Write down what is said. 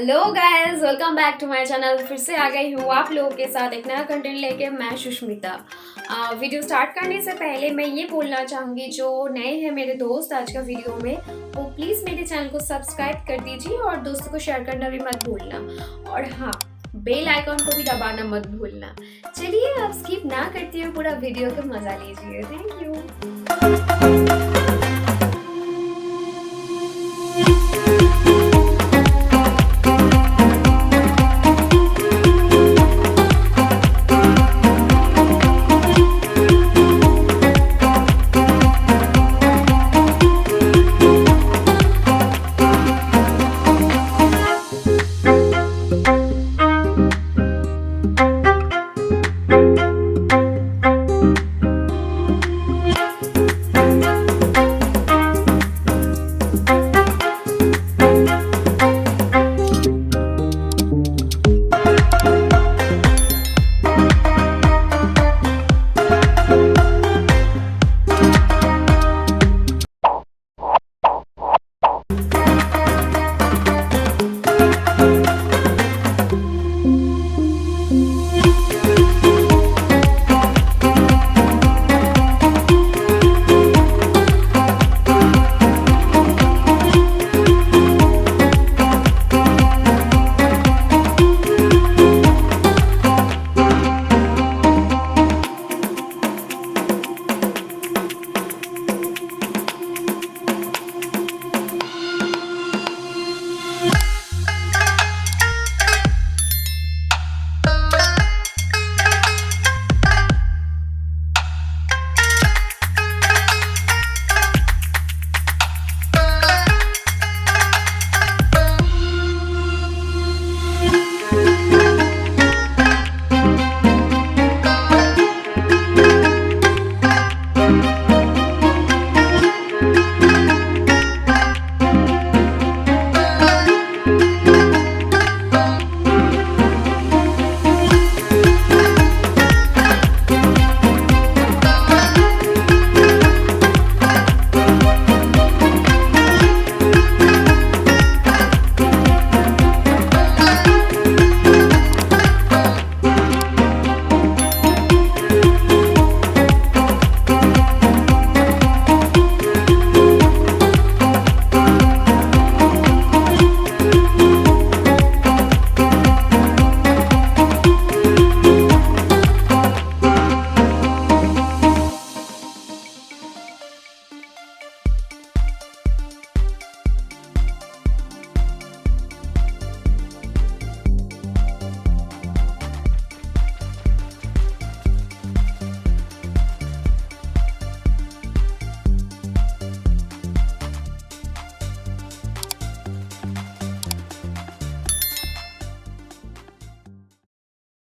Hello guys, welcome back to my channel. फिर से आ गई हूँ आप लोगों के साथ एक नया कंटेंट लेके। मैं सुष्मिता। वीडियो स्टार्ट करने से पहले मैं ये बोलना चाहूँगी, जो नए हैं मेरे दोस्त आज का वीडियो में, वो प्लीज़ मेरे चैनल को सब्सक्राइब कर दीजिए और दोस्तों को शेयर करना भी मत भूलना। और हाँ, बेल आइकॉन को भी दबाना मत भूलना। चलिए आप स्किप ना करते हुए पूरा वीडियो का मज़ा लीजिए। Thank you.